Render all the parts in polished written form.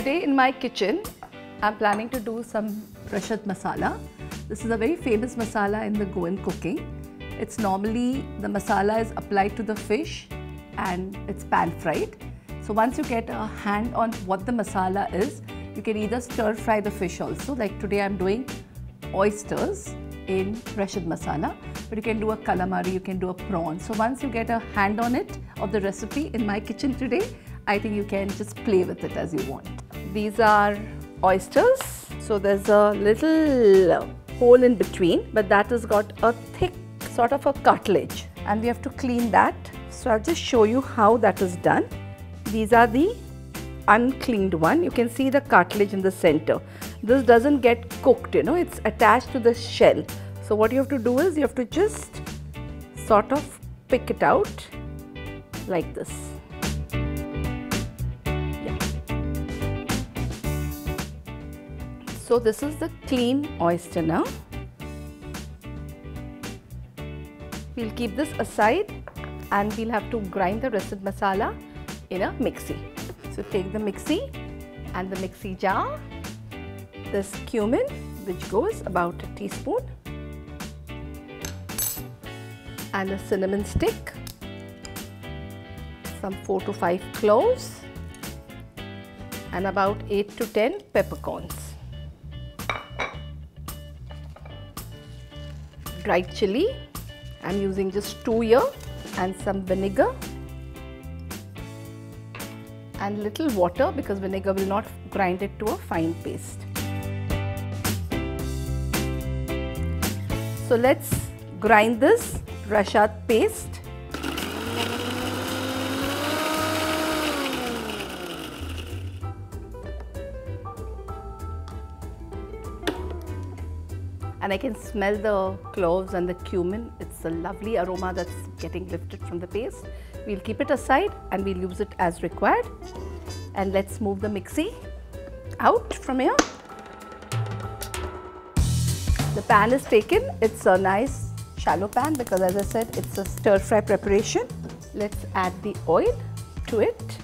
Today in my kitchen, I'm planning to do some Recheado Masala. This is a very famous masala in the Goan cooking. It's normally, the masala is applied to the fish and it's pan fried. So once you get a hand on what the masala is, you can either stir fry the fish also. Like today I'm doing oysters in Recheado Masala, but you can do a calamari, you can do a prawn. So once you get a hand on it, of the recipe in my kitchen today, I think you can just play with it as you want. These are oysters. So there's a little hole in between, but that has got a thick sort of a cartilage and we have to clean that. So I'll just show you how that is done. These are the uncleaned one. You can see the cartilage in the center. This doesn't get cooked, it's attached to the shell. So what you have to do is you have to just sort of pick it out like this. Yeah. So this is the clean oyster now. We'll keep this aside and we'll have to grind the Recheado Masala in a mixie. So take the mixie and the mixie jar, this cumin which goes about a teaspoon and a cinnamon stick, some 4 to 5 cloves and about 8 to 10 peppercorns. Dried chilli, I'm using just 2 here, and some vinegar and little water because vinegar will not grind it to a fine paste. So let's grind this Recheado paste. And I can smell the cloves and the cumin. It's a lovely aroma that's getting lifted from the paste. We'll keep it aside and we'll use it as required. And let's move the mixie out from here. The pan is taken. It's a nice shallow pan because, as I said, it's a stir fry preparation. Let's add the oil to it.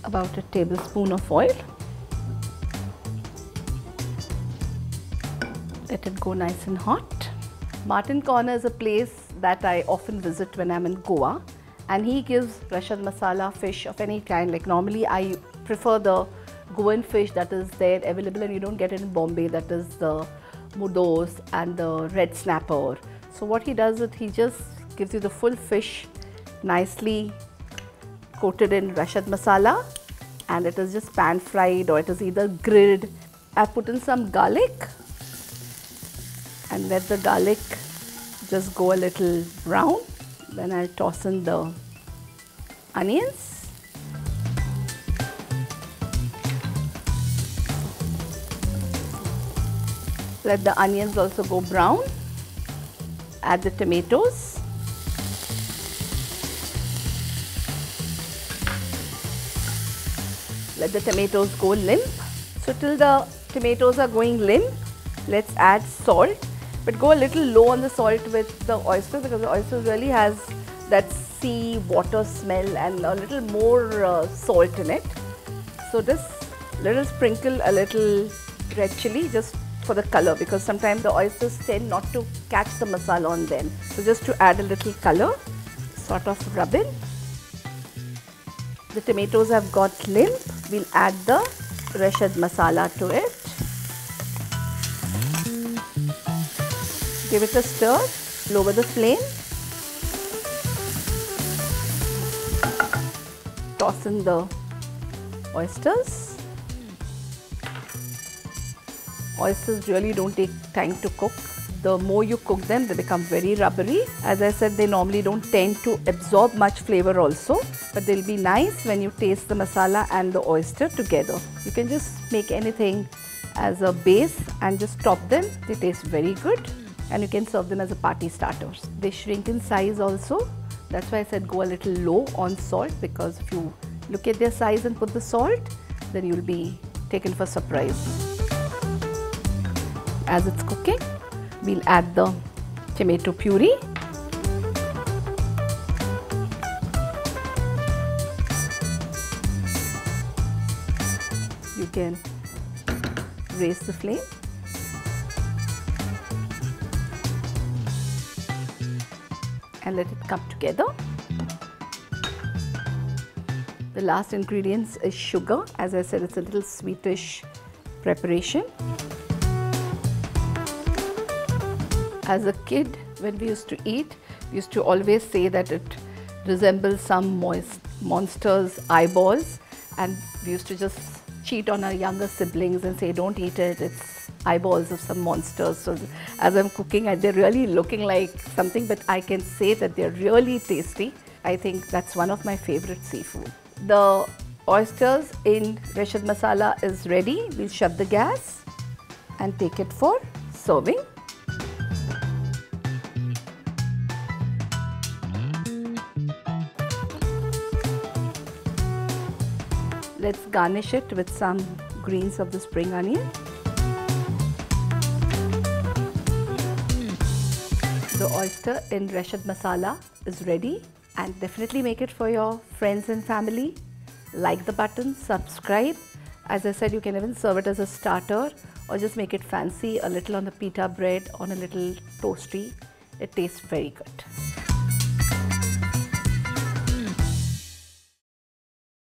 About a tablespoon of oil. Let it go nice and hot. Martin Corner is a place that I often visit when I'm in Goa, and he gives Recheado Masala fish of any kind. Like normally I prefer the Goan fish that is there available and you don't get it in Bombay, that is the mudos and the red snapper. So what he does is he just gives you the full fish nicely coated in Recheado Masala, and it is just pan fried or it is either grilled. I put in some garlic and let the garlic just go a little brown. Then I'll toss in the onions. Let the onions also go brown. Add the tomatoes. Let the tomatoes go limp. So till the tomatoes are going limp, let's add salt. But go a little low on the salt with the oyster because the oyster really has that sea water smell and a little more salt in it. So just little sprinkle a little red chilli just for the color, because sometimes the oysters tend not to catch the masala on them. So just to add a little color, sort of rub in. The tomatoes have got limp. We'll add the Recheado Masala to it. Give it a stir, lower the flame, toss in the oysters. Oysters really don't take time to cook. The more you cook them, they become very rubbery. As I said, they normally don't tend to absorb much flavor also, but they'll be nice when you taste the masala and the oyster together. You can just make anything as a base and just top them. They taste very good. And you can serve them as a party starters. They shrink in size also. That's why I said go a little low on salt, because if you look at their size and put the salt, then you'll be taken for surprise. As it's cooking, we'll add the tomato puree. can raise the flame. And let it come together. The last ingredients is sugar. As I said, it's a little sweetish preparation. As a kid, when we used to eat, we used to always say that it resembles some monster's eyeballs, and we used to just cheat on our younger siblings and say, don't eat it, it's eyeballs of some monsters. So as I'm cooking, they're really looking like something, but I can say that they're really tasty. I think that's one of my favorite seafood. The oysters in Recheado Masala is ready. We'll shut the gas and take it for serving. Let's garnish it with some greens of the spring onion. The oyster in Recheado Masala is ready, and definitely make it for your friends and family. Like the button, subscribe. As I said, you can even serve it as a starter or just make it fancy, a little on the pita bread, on a little toasty. It tastes very good.